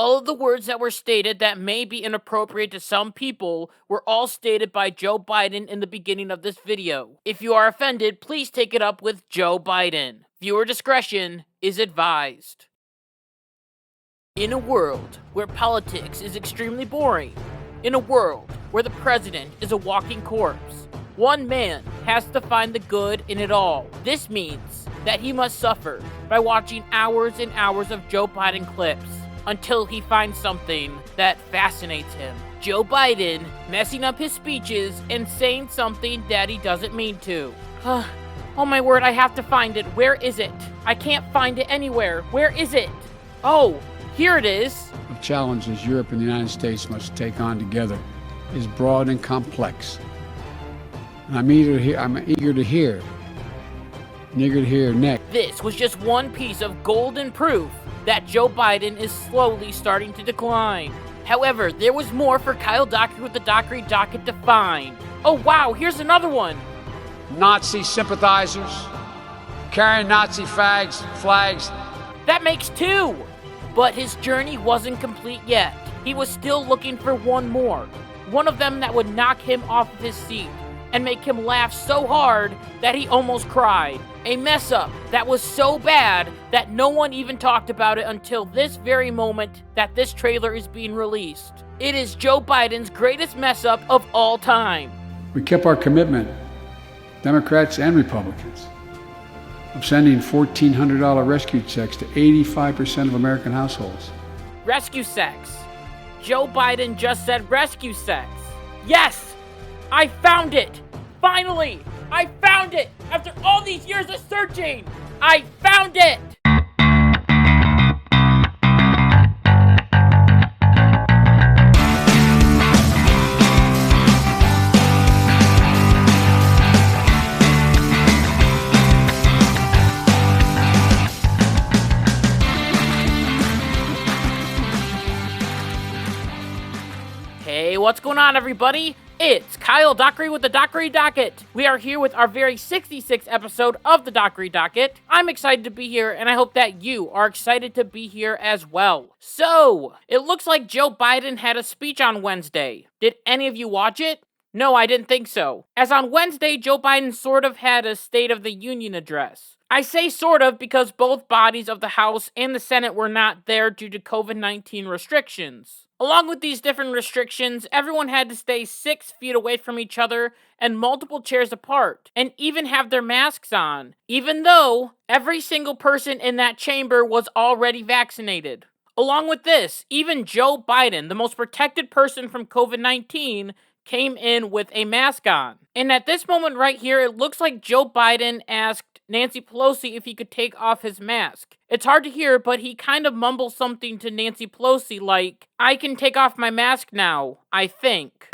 All of the words that were stated that may be inappropriate to some people were all stated by Joe Biden in the beginning of this video. If you are offended, please take it up with Joe Biden. Viewer discretion is advised. In a world where politics is extremely boring, in a world where the president is a walking corpse, one man has to find the good in it all. This means that he must suffer by watching hours and hours of Joe Biden clips until he finds something that fascinates him. Joe Biden messing up his speeches and saying something that he doesn't mean to. Oh my word, I have to find it. Where is it? I can't find it anywhere. Where is it? Oh, here it is. The challenges Europe and the United States must take on together is broad and complex. And I'm eager to hear next. This was just one piece of golden proof that Joe Biden is slowly starting to decline. However, there was more for Kyle Dockery with the Dockery Docket to find. Oh wow, here's another one. Nazi sympathizers carrying Nazi flags. That makes two. But his journey wasn't complete yet. He was still looking for one more. One of them that would knock him off of his seat and make him laugh so hard that he almost cried. A mess up that was so bad that no one even talked about it until this very moment that this trailer is being released. It is Joe Biden's greatest mess up of all time. We kept our commitment, Democrats and Republicans, of sending $1,400 rescue checks to 85% of American households. Rescue sex. Joe Biden just said rescue sex. Yes! I found it! Finally! I found it! After all these years of searching! I found it! Hey, what's going on, everybody? It's Kyle Dockery with the Dockery Docket. We are here with our very 66th episode of the Dockery Docket. I'm excited to be here, and I hope that you are excited to be here as well. So, it looks like Joe Biden had a speech on Wednesday. Did any of you watch it? No, I didn't think so. As on Wednesday, Joe Biden sort of had a State of the Union address. I say sort of because both bodies of the House and the Senate were not there due to COVID-19 restrictions. Along with these different restrictions, everyone had to stay 6 feet away from each other and multiple chairs apart, and even have their masks on, even though every single person in that chamber was already vaccinated. Along with this, even Joe Biden, the most protected person from COVID-19, came in with a mask on. And at this moment right here, it looks like Joe Biden asked Nancy Pelosi if he could take off his mask. It's hard to hear, but he kind of mumbles something to Nancy Pelosi like, I can take off my mask now, I think.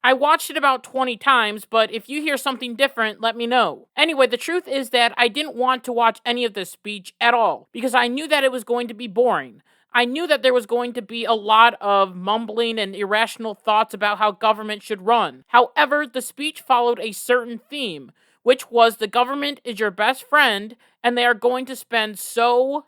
I watched it about 20 times, but if you hear something different, let me know. Anyway, the truth is that I didn't want to watch any of this speech at all, because I knew that it was going to be boring. I knew that there was going to be a lot of mumbling and irrational thoughts about how government should run. However, the speech followed a certain theme, which was the government is your best friend, and they are going to spend so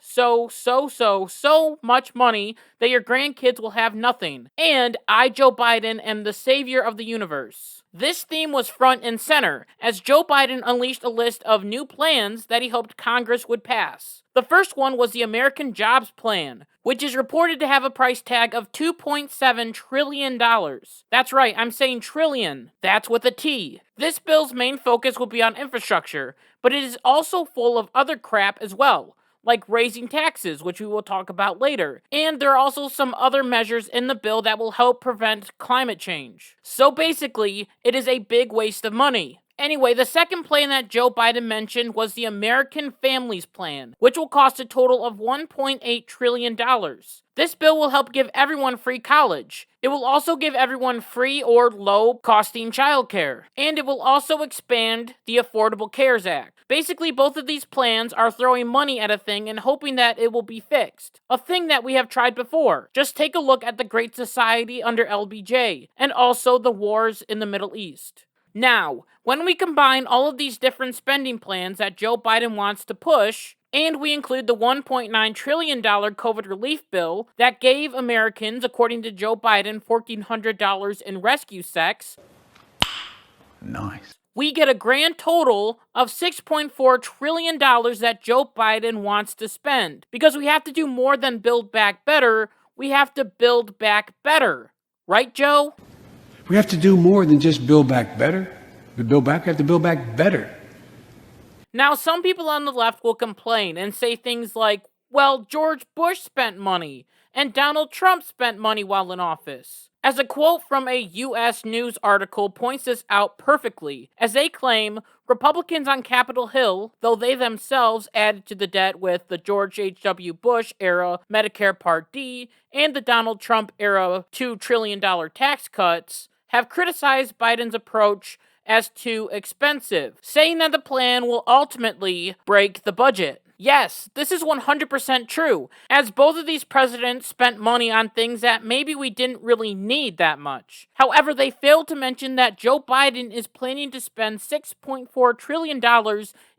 much money that your grandkids will have nothing. And I, Joe Biden, am the savior of the universe. This theme was front and center, as Joe Biden unleashed a list of new plans that he hoped Congress would pass. The first one was the American Jobs Plan, which is reported to have a price tag of $2.7 trillion. That's right, I'm saying trillion. That's with a T. This bill's main focus will be on infrastructure, but it is also full of other crap as well, like raising taxes, which we will talk about later. And there are also some other measures in the bill that will help prevent climate change. So basically, it is a big waste of money. Anyway, the second plan that Joe Biden mentioned was the American Families Plan, which will cost a total of $1.8 trillion. This bill will help give everyone free college. It will also give everyone free or low-costing childcare. And it will also expand the Affordable Cares Act. Basically, both of these plans are throwing money at a thing and hoping that it will be fixed. A thing that we have tried before. Just take a look at the Great Society under LBJ, and also the wars in the Middle East. Now, when we combine all of these different spending plans that Joe Biden wants to push, And we include the $1.9 trillion COVID relief bill that gave Americans, according to Joe Biden, $1,400 in rescue checks. Nice. We get a grand total of $6.4 trillion that Joe Biden wants to spend. Because we have to do more than build back better, we have to build back better. Right, Joe? We have to do more than just build back better. We have to build back better. Now, some people on the left will complain and say things like, well, George Bush spent money, and Donald Trump spent money while in office. As a quote from a U.S. News article points this out perfectly, as they claim, Republicans on Capitol Hill, though they themselves added to the debt with the George H.W. Bush era Medicare Part D and the Donald Trump era $2 trillion tax cuts, have criticized Biden's approach as too expensive, saying that the plan will ultimately break the budget. Yes, this is 100% true, as both of these presidents spent money on things that maybe we didn't really need that much. However, they failed to mention that Joe Biden is planning to spend $6.4 trillion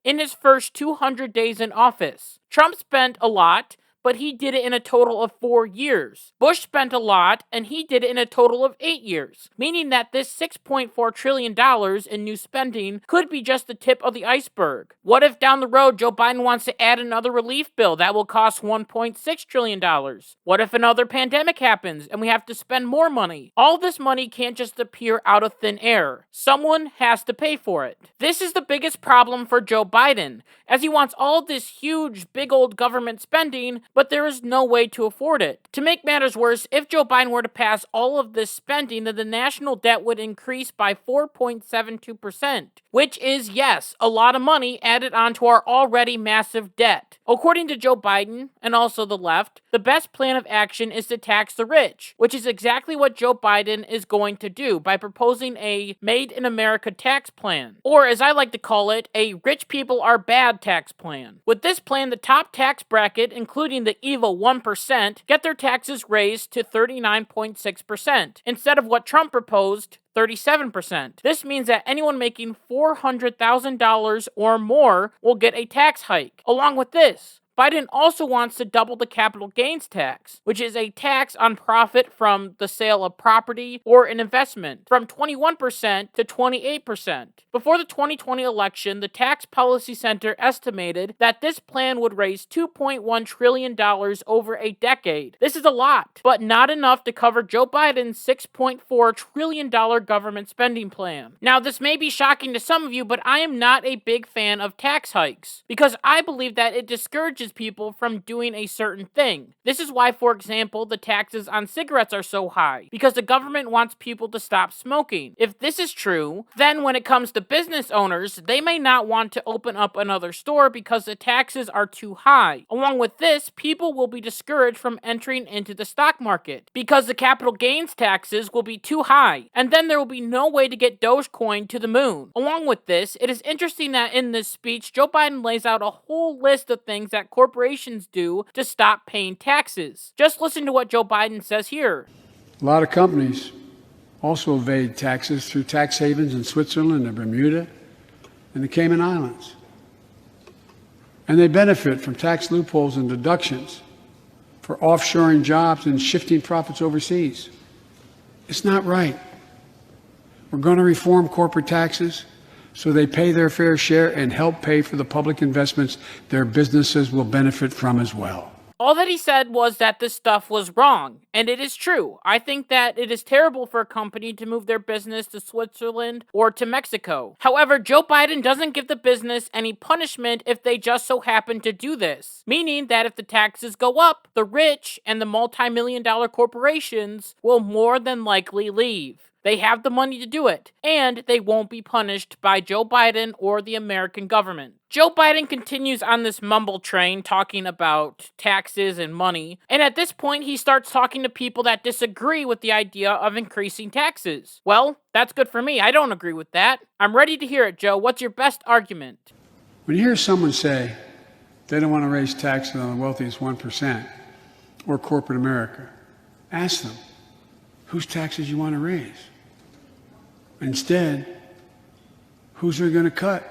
in his first 200 days in office. Trump spent a lot, but he did it in a total of 4 years. Bush spent a lot, and he did it in a total of 8 years, meaning that this $6.4 trillion in new spending could be just the tip of the iceberg. What if down the road Joe Biden wants to add another relief bill that will cost $1.6 trillion? What if another pandemic happens and we have to spend more money? All this money can't just appear out of thin air. Someone has to pay for it. This is the biggest problem for Joe Biden, as he wants all this huge, big old government spending, but there is no way to afford it. To make matters worse, if Joe Biden were to pass all of this spending, then the national debt would increase by 4.72%, which is, yes, a lot of money added onto our already massive debt. According to Joe Biden, and also the left, the best plan of action is to tax the rich, which is exactly what Joe Biden is going to do by proposing a Made in America tax plan, or as I like to call it, a rich people are bad tax plan. With this plan, the top tax bracket, including the evil 1%, get their taxes raised to 39.6%, instead of what Trump proposed, 37%. This means that anyone making $400,000 or more will get a tax hike. Along with this, Biden also wants to double the capital gains tax, which is a tax on profit from the sale of property or an investment, from 21% to 28%. Before the 2020 election, the Tax Policy Center estimated that this plan would raise $2.1 trillion over a decade. This is a lot, but not enough to cover Joe Biden's $6.4 trillion government spending plan. Now, this may be shocking to some of you, but I am not a big fan of tax hikes, because I believe that it discourages people from doing a certain thing. This is why, for example, the taxes on cigarettes are so high, because the government wants people to stop smoking. If this is true, then when it comes to business owners, they may not want to open up another store because the taxes are too high. Along with this, people will be discouraged from entering into the stock market because the capital gains taxes will be too high, and then there will be no way to get Dogecoin to the moon. Along with this, it is interesting that in this speech, Joe Biden lays out a whole list of things that corporations do to stop paying taxes. Just listen to what Joe Biden says here. A lot of companies also evade taxes through tax havens in Switzerland and Bermuda and the Cayman Islands. And they benefit from tax loopholes and deductions for offshoring jobs and shifting profits overseas. It's not right. We're going to reform corporate taxes so they pay their fair share and help pay for the public investments their businesses will benefit from as well. All that he said was that this stuff was wrong, and it is true. I think that it is terrible for a company to move their business to Switzerland or to Mexico. However, Joe Biden doesn't give the business any punishment if they just so happen to do this, meaning that if the taxes go up, the rich and the multi-million-dollar corporations will more than likely leave. They have the money to do it, and they won't be punished by Joe Biden or the American government. Joe Biden continues on this mumble train talking about taxes and money, and at this point he starts talking to people that disagree with the idea of increasing taxes. Well, that's good for me. I don't agree with that. I'm ready to hear it, Joe. What's your best argument? When you hear someone say they don't want to raise taxes on the wealthiest 1% or corporate America, ask them whose taxes you want to raise. Instead, who's are going to cut?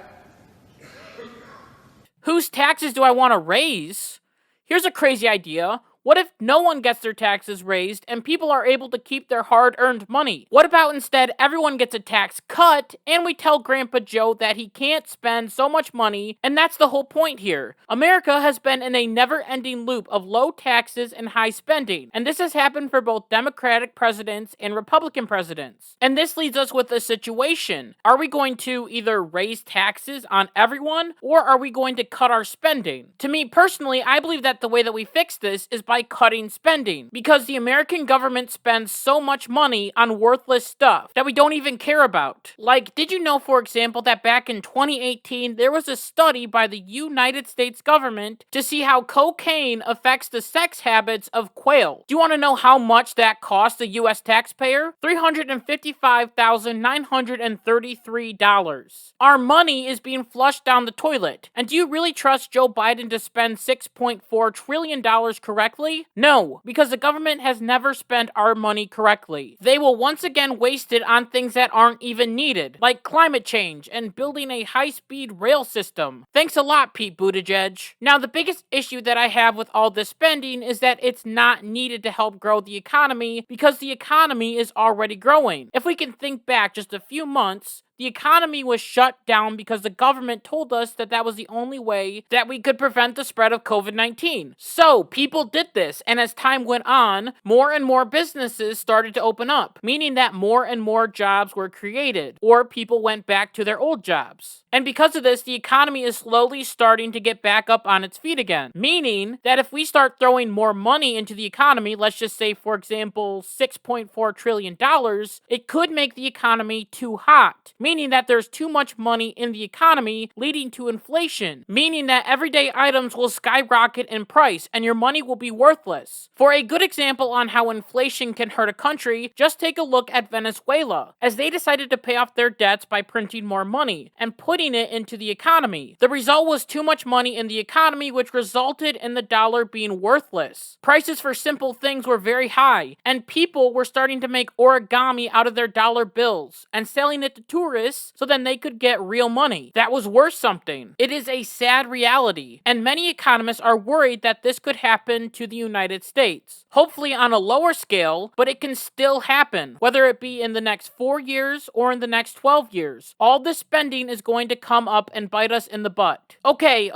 Whose taxes do I want to raise? Here's a crazy idea. What if no one gets their taxes raised and people are able to keep their hard-earned money? What about instead everyone gets a tax cut and we tell Grandpa Joe that he can't spend so much money, and that's the whole point here. America has been in a never-ending loop of low taxes and high spending, and this has happened for both Democratic presidents and Republican presidents. And this leaves us with a situation. Are we going to either raise taxes on everyone, or are we going to cut our spending? To me personally, I believe that the way that we fix this is by cutting spending, because the American government spends so much money on worthless stuff that we don't even care about. Like, did you know, for example, that back in 2018, there was a study by the United States government to see how cocaine affects the sex habits of quail? Do you want to know how much that cost the US taxpayer? $355,933. Our money is being flushed down the toilet. And do you really trust Joe Biden to spend $6.4 trillion correctly? No, because the government has never spent our money correctly. They will once again waste it on things that aren't even needed, like climate change and building a high-speed rail system. Thanks a lot, Pete Buttigieg. Now, the biggest issue that I have with all this spending is that it's not needed to help grow the economy, because the economy is already growing. If we can think back just a few months, the economy was shut down because the government told us that that was the only way that we could prevent the spread of COVID-19. So, people did this, and as time went on, more and more businesses started to open up, meaning that more and more jobs were created, or people went back to their old jobs. And because of this, the economy is slowly starting to get back up on its feet again, meaning that if we start throwing more money into the economy, let's just say, for example, $6.4 trillion, it could make the economy too hot, meaning that there's too much money in the economy, leading to inflation, meaning that everyday items will skyrocket in price and your money will be worthless. For a good example on how inflation can hurt a country, just take a look at Venezuela, as they decided to pay off their debts by printing more money and putting it into the economy. The result was too much money in the economy, which resulted in the dollar being worthless. Prices for simple things were very high, and people were starting to make origami out of their dollar bills and selling it to tourists so then they could get real money. That was worth something. It is a sad reality, and many economists are worried that this could happen to the United States. Hopefully on a lower scale, but it can still happen, whether it be in the next 4 years or in the next 12 years. All this spending is going to come up and bite us in the butt. Okay,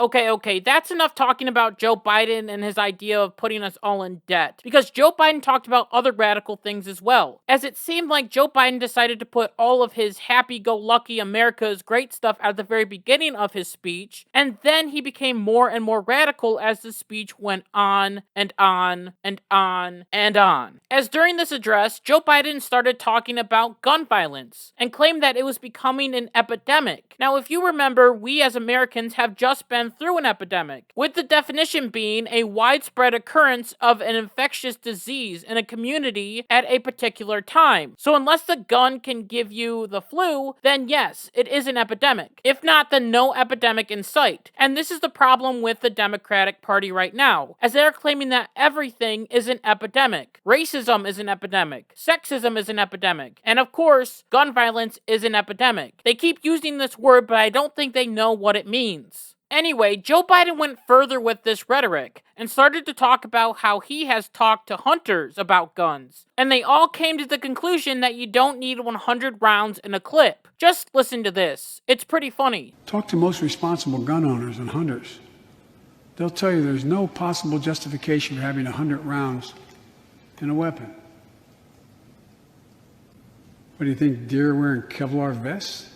that's enough talking about Joe Biden and his idea of putting us all in debt, because Joe Biden talked about other radical things as well, as it seemed like Joe Biden decided to put all of his happy-go-lucky America's great stuff at the very beginning of his speech, and then he became more and more radical as the speech went on and on and on and on. As during this address, Joe Biden started talking about gun violence and claimed that it was becoming an epidemic. Now, if you remember, we as Americans have just been through an epidemic, with the definition being a widespread occurrence of an infectious disease in a community at a particular time. So unless the gun can give you the flu, then yes, it is an epidemic. If not, then no epidemic in sight. And this is the problem with the Democratic Party right now, as they're claiming that everything is an epidemic. Racism is an epidemic. Sexism is an epidemic. And of course, gun violence is an epidemic. They keep using this word, but I don't think they know what it means. Anyway, Joe Biden went further with this rhetoric and started to talk about how he has talked to hunters about guns, and they all came to the conclusion that you don't need 100 rounds in a clip. Just listen to this. It's pretty funny. Talk to most responsible gun owners and hunters. They'll tell you there's no possible justification for having 100 rounds in a weapon. What do you think, deer are wearing Kevlar vests?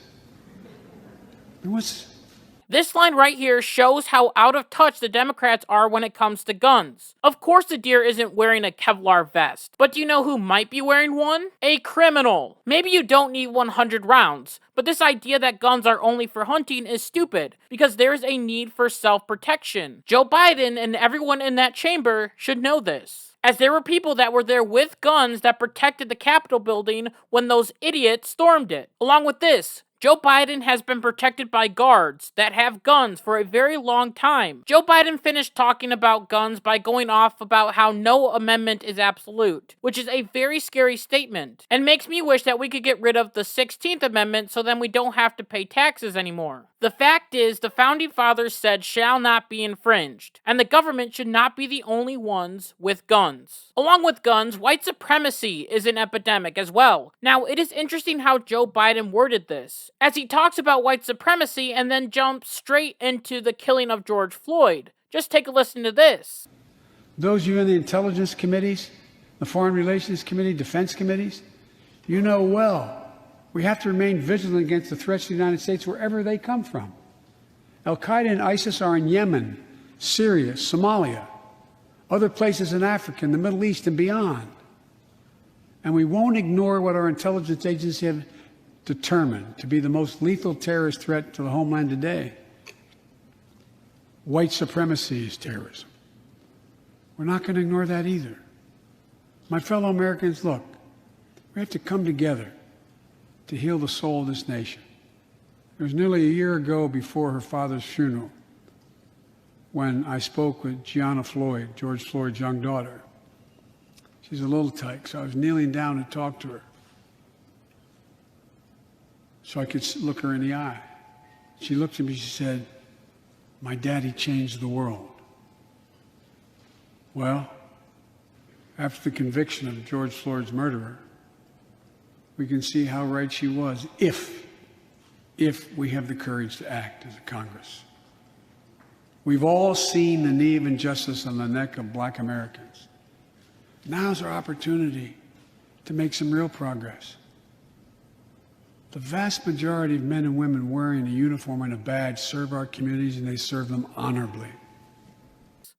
This line right here shows how out of touch the Democrats are when it comes to guns. Of course the deer isn't wearing a Kevlar vest, but do you know who might be wearing one? A criminal. Maybe you don't need 100 rounds, but this idea that guns are only for hunting is stupid, because there's a need for self-protection. Joe Biden and everyone in that chamber should know this, as there were people that were there with guns that protected the Capitol building when those idiots stormed it. Along with this, Joe Biden has been protected by guards that have guns for a very long time. Joe Biden finished talking about guns by going off about how no amendment is absolute, which is a very scary statement, and makes me wish that we could get rid of the 16th Amendment so then we don't have to pay taxes anymore. The fact is, the Founding Fathers said shall not be infringed, and the government should not be the only ones with guns. Along with guns, white supremacy is an epidemic as well. Now, it is interesting how Joe Biden worded this, as he talks about white supremacy and then jumps straight into the killing of George Floyd. Just take a listen to this. Those of you in the intelligence committees, the foreign relations committee, defense committees, you know well we have to remain vigilant against the threats to the United States wherever they come from. Al-Qaeda and ISIS are in Yemen, Syria, Somalia, other places in Africa, in the Middle East, and beyond. And we won't ignore what our intelligence agencies have determined to be the most lethal terrorist threat to the homeland today. White supremacy is terrorism. We're not going to ignore that either. My fellow Americans, look, we have to come together to heal the soul of this nation. It was nearly a year ago before her father's funeral when I spoke with Gianna Floyd, George Floyd's young daughter. She's a little tyke, so I was kneeling down to talk to her so I could look her in the eye. She looked at me, she said, "My daddy changed the world." Well, after the conviction of George Floyd's murderer, we can see how right she was if we have the courage to act as a Congress. We've all seen the knee of injustice on the neck of Black Americans. Now's our opportunity to make some real progress. The vast majority of men and women wearing a uniform and a badge serve our communities, and they serve them honorably.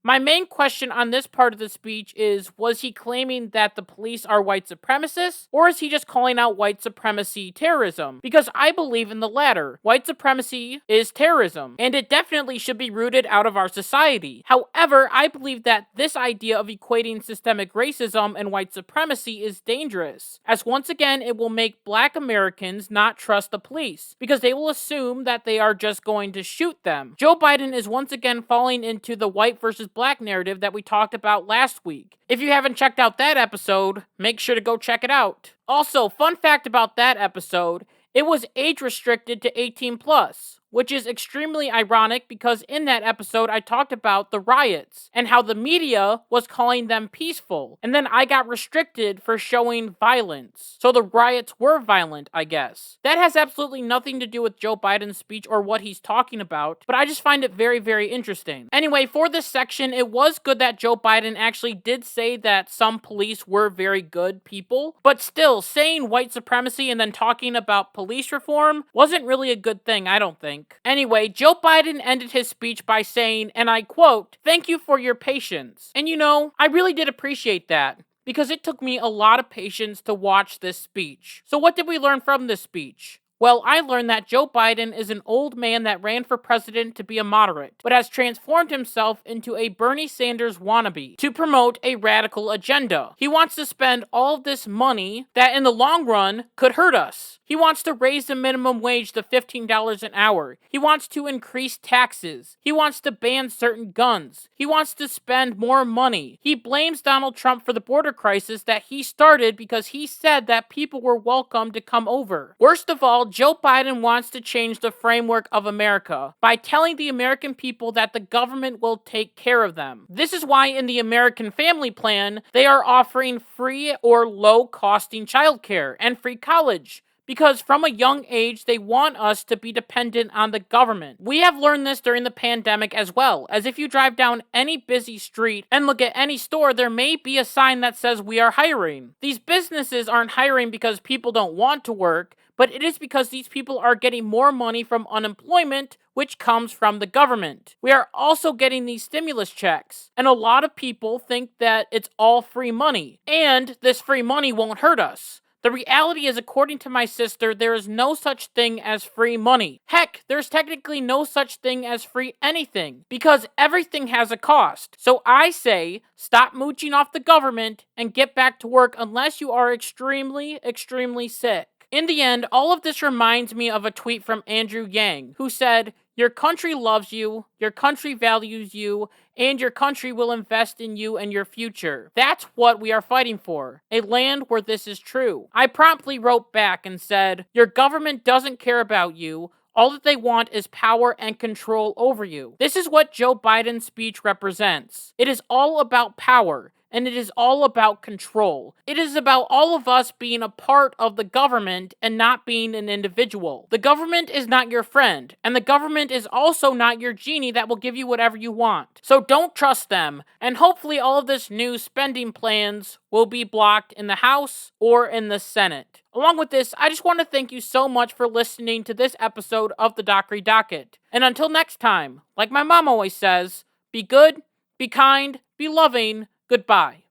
My main question on this part of the speech is, was he claiming that the police are white supremacists, or is he just calling out white supremacy terrorism? Because I believe in the latter. White supremacy is terrorism, and it definitely should be rooted out of our society. However, I believe that this idea of equating systemic racism and white supremacy is dangerous, as once again it will make Black Americans not trust the police, because they will assume that they are just going to shoot them. Joe Biden is once again falling into the white versus Black narrative that we talked about last week. If you haven't checked out that episode, make sure to go check it out. Also, fun fact about that episode, it was age restricted to 18 plus. Which is extremely ironic because in that episode I talked about the riots and how the media was calling them peaceful, and then I got restricted for showing violence. So the riots were violent, I guess. That has absolutely nothing to do with Joe Biden's speech or what he's talking about, but I just find it very, very interesting. Anyway, for this section, it was good that Joe Biden actually did say that some police were very good people, but still, saying white supremacy and then talking about police reform wasn't really a good thing, I don't think. Anyway, Joe Biden ended his speech by saying, and I quote, "Thank you for your patience." And you know, I really did appreciate that, because it took me a lot of patience to watch this speech. So what did we learn from this speech? Well, I learned that Joe Biden is an old man that ran for president to be a moderate, but has transformed himself into a Bernie Sanders wannabe to promote a radical agenda. He wants to spend all of this money that in the long run could hurt us. He wants to raise the minimum wage to $15 an hour. He wants to increase taxes. He wants to ban certain guns. He wants to spend more money. He blames Donald Trump for the border crisis that he started because he said that people were welcome to come over. Worst of all, Joe Biden wants to change the framework of America by telling the American people that the government will take care of them. This is why in the American Family Plan, they are offering free or low-costing childcare and free college. Because from a young age, they want us to be dependent on the government. We have learned this during the pandemic as well, as if you drive down any busy street and look at any store, there may be a sign that says we are hiring. These businesses aren't hiring because people don't want to work, but it is because these people are getting more money from unemployment, which comes from the government. We are also getting these stimulus checks, and a lot of people think that it's all free money, and this free money won't hurt us. The reality is, according to my sister, there is no such thing as free money. Heck, there's technically no such thing as free anything, because everything has a cost. So I say, stop mooching off the government and get back to work unless you are extremely, extremely sick. In the end, all of this reminds me of a tweet from Andrew Yang, who said, "Your country loves you, your country values you, and your country will invest in you and your future. That's what we are fighting for, a land where this is true." I promptly wrote back and said, "Your government doesn't care about you. All that they want is power and control over you. This is what Joe Biden's speech represents. It is all about power, and it is all about control. It is about all of us being a part of the government and not being an individual. The government is not your friend, and the government is also not your genie that will give you whatever you want. So don't trust them, and hopefully all of this new spending plans will be blocked in the House or in the Senate. Along with this, I just want to thank you so much for listening to this episode of the Dockery Docket. And until next time, like my mom always says, be good, be kind, be loving, goodbye.